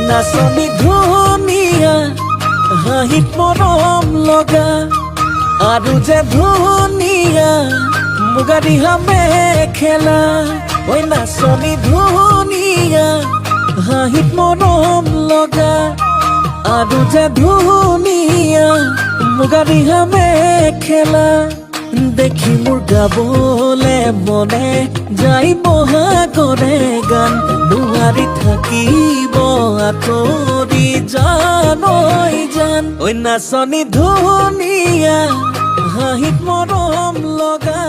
নাচনী ধুনীয়া হাঁহিত মৰম লগা আৰু যে ধুনীয়া মুগা ৰিহা মেখেলা ঐ নাচনী ধুনীয়া হাঁহিত মৰম লগা আৰু যে ধুনীয়া মুগা ৰিহা মেখেলা দেখি মোৰ গাবলে মনে যাই বহাগৰে গান নোৱাৰি থাকিব আঁতৰি জান ঐ জান ঐ নাচনী ধুনীয়া হাঁহিত মৰম লগা